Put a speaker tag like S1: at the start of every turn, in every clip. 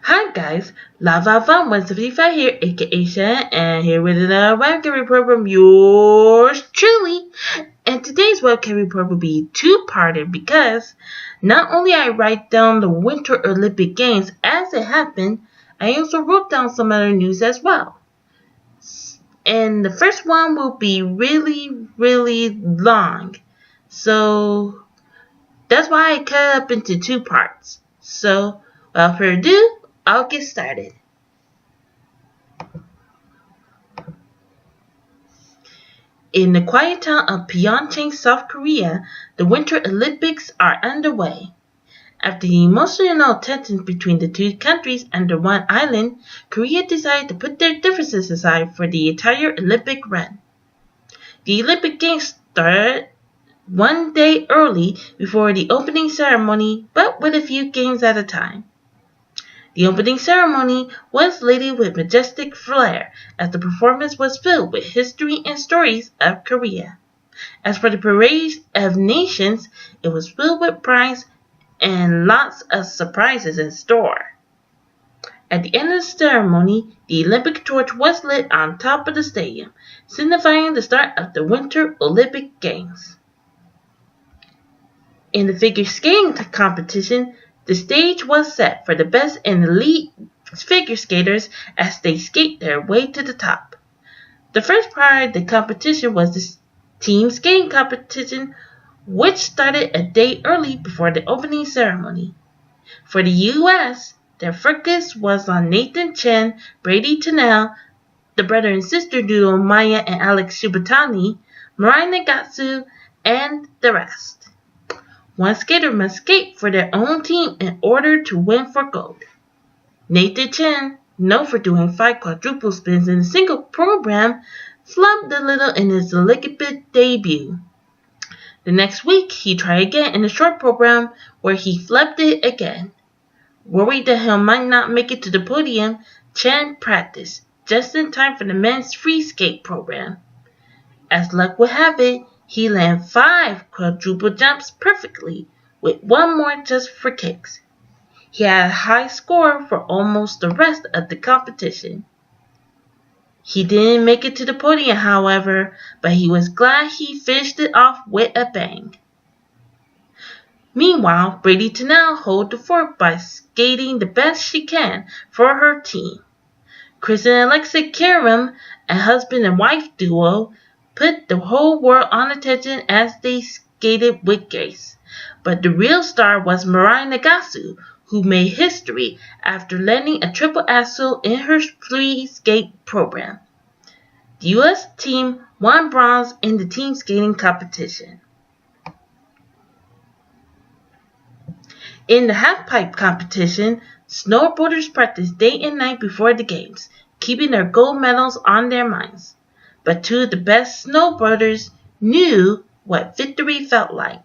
S1: Hi guys, Lava Fun 175 here, aka Shanna, and here with another webcam report from yours truly. And today's webcam report will be two-parted because not only I write down the Winter Olympic Games as it happened, I also wrote down some other news as well. And the first one will be really long. So that's why I cut it up into two parts. So without further ado, I'll get started. In the quiet town of Pyeongchang, South Korea, the Winter Olympics are underway. After the emotional tensions between the two countries under one island, Korea decided to put their differences aside for the entire Olympic run. The Olympic Games started one day early before the opening ceremony, but with a few games at a time. The opening ceremony was laden with majestic flair, as the performance was filled with history and stories of Korea. As for the Parade of Nations, it was filled with pride and lots of surprises in store. At the end of the ceremony, the Olympic torch was lit on top of the stadium, signifying the start of the Winter Olympic Games. In the figure skating competition, the stage was set for the best and elite figure skaters as they skate their way to the top. The first part of the competition was the team skating competition, which started a day early before the opening ceremony. For the U.S., their focus was on Nathan Chen, Brady Tennell, the brother and sister duo Maya and Alex Shibutani, Mirai Nagatsu, and the rest. One skater must skate for their own team in order to win for gold. Nathan Chen, known for doing 5 quadruple spins in a single program, flubbed a little in his Olympic debut. The next week, he tried again in a short program where he flubbed it again. Worried that he might not make it to the podium, Chen practiced just in time for the men's free skate program. As luck would have it, he landed 5 quadruple jumps perfectly, with one more just for kicks. He had a high score for almost the rest of the competition. He didn't make it to the podium, however, but he was glad he finished it off with a bang. Meanwhile, Brady Tennell held the fort by skating the best she can for her team. Chris and Alexa Karam, a husband and wife duo, put the whole world on attention as they skated with grace. But the real star was Mirai Nagatsu, who made history after landing a triple axel in her free skate program. The U.S. team won bronze in the team skating competition. In the halfpipe competition, snowboarders practiced day and night before the games, keeping their gold medals on their minds. But two of the best snowboarders knew what victory felt like.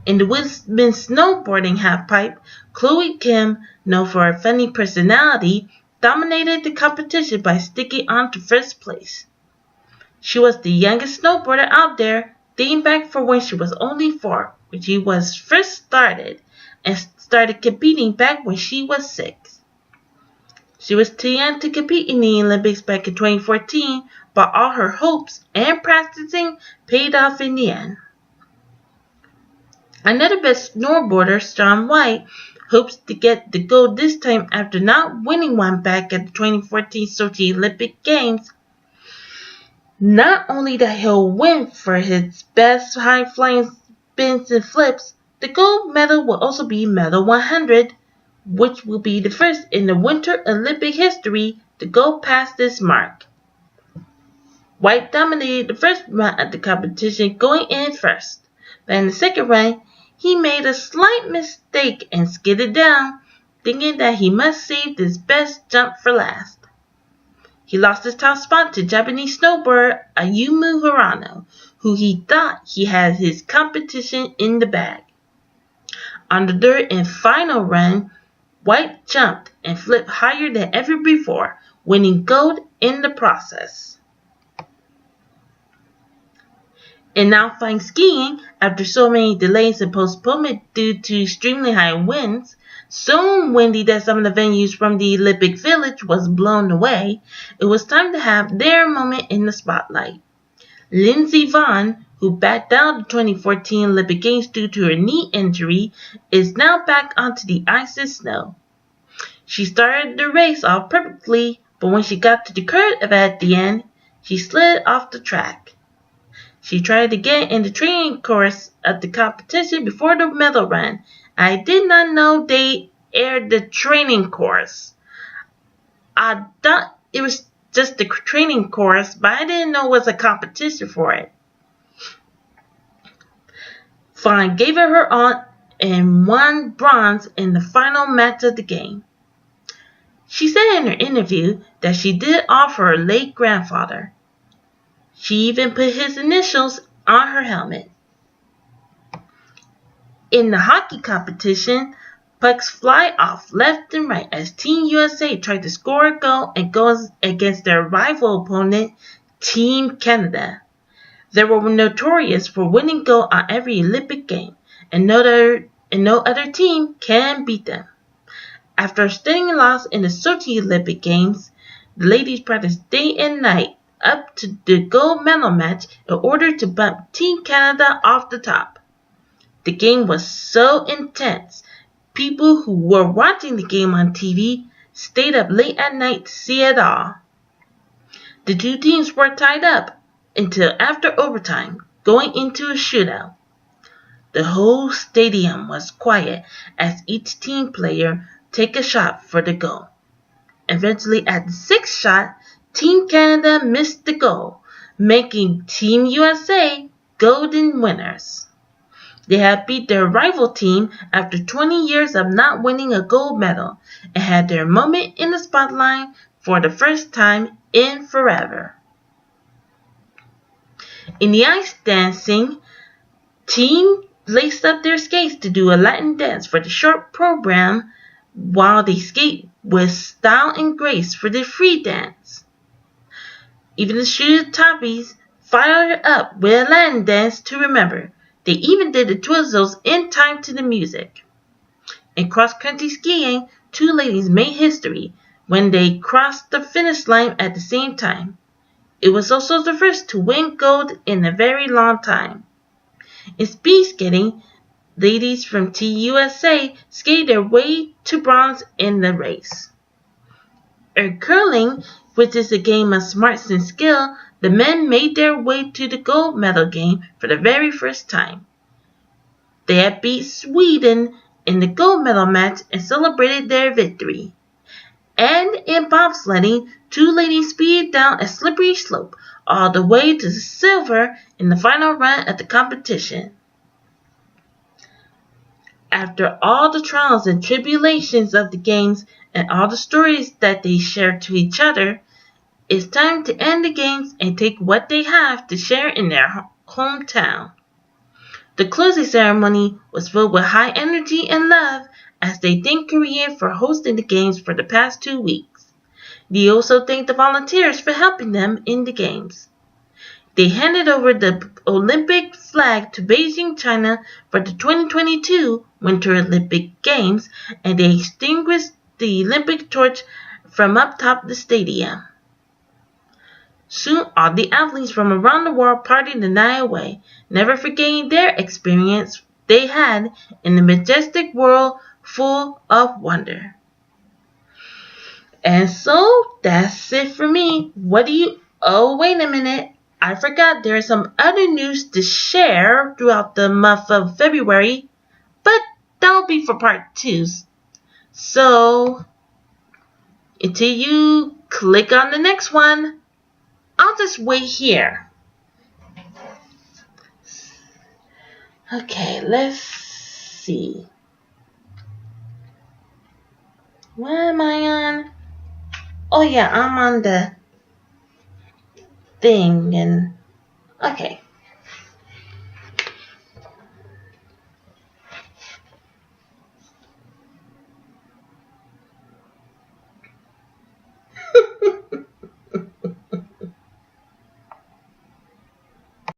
S1: In the women's snowboarding halfpipe, Chloe Kim, known for her funny personality, dominated the competition by sticking on to first place. She was the youngest snowboarder out there, dating back from when she was only 4, when she was first started, and started competing back when she was 6. She was too young to compete in the Olympics back in 2014, but all her hopes and practicing paid off in the end. Another best snowboarder, Shaun White, hopes to get the gold this time after not winning one back at the 2014 Sochi Olympic Games. Not only that he'll win for his best high-flying spins and flips, the gold medal will also be medal 100, which will be the first in the Winter Olympic history to go past this mark. White dominated the first run of the competition, going in first, but in the second run, he made a slight mistake and skidded down, thinking that he must save his best jump for last. He lost his top spot to Japanese snowboarder Ayumu Hirano, who he thought he had his competition in the bag. On the third and final run, White jumped and flipped higher than ever before, winning gold in the process. In alpine skiing, after so many delays and postponement due to extremely high winds, so windy that some of the venues from the Olympic Village was blown away, it was time to have their moment in the spotlight. Lindsey Vonn, who backed out of the 2014 Olympic Games due to her knee injury, is now back onto the ice and snow. She started the race off perfectly, but when she got to the curve at the end, she slid off the track. She tried to get in the training course of the competition before the medal run. I did not know they aired the training course. I thought it was just the training course, but I didn't know it was a competition for it. Vonn gave it her all and won bronze in the final match of the game. She said in her interview that she did all for her late grandfather. She even put his initials on her helmet. In the hockey competition, pucks fly off left and right as Team USA tried to score a goal and goes against their rival opponent, Team Canada. They were notorious for winning gold on every Olympic game, and no other team can beat them. After a stunning loss in the Sochi Olympic Games, the ladies practiced day and night up to the gold medal match in order to bump Team Canada off the top. The game was so intense, people who were watching the game on TV stayed up late at night to see it all. The two teams were tied up until after overtime, going into a shootout. The whole stadium was quiet as each team player took a shot for the goal. Eventually, at the sixth shot, Team Canada missed the goal, making Team USA golden winners. They had beat their rival team after 20 years of not winning a gold medal and had their moment in the spotlight for the first time in forever. In the ice dancing, team laced up their skates to do a Latin dance for the short program while they skate with style and grace for the free dance. Even the shooter toppies fired up with a Latin dance to remember. They even did the twizzles in time to the music. In cross-country skiing, two ladies made history when they crossed the finish line at the same time. It was also the first to win gold in a very long time. In speed skating, ladies from Team USA skated their way to bronze in the race. In curling, which is a game of smarts and skill, the men made their way to the gold medal game for the very first time. They had beat Sweden in the gold medal match and celebrated their victory. And in bobsledding, two ladies speeded down a slippery slope all the way to silver in the final run of the competition. After all the trials and tribulations of the games and all the stories that they shared to each other, it's time to end the games and take what they have to share in their hometown. The closing ceremony was filled with high energy and love as they thanked Korea for hosting the games for the past 2 weeks. They also thanked the volunteers for helping them in the games. They handed over the Olympic flag to Beijing, China for the 2022 Winter Olympic Games, and they extinguished the Olympic torch from up top the stadium. Soon all the athletes from around the world partied the night away, never forgetting their experience they had in the majestic world full of wonder. And so that's it for me. Oh, wait a minute. I forgot there is some other news to share throughout the month of February, but that'll be for part 2. So, until you click on the next one, I'll just wait here. Okay, let's see. What am I on? Oh yeah, I'm on the thing and okay.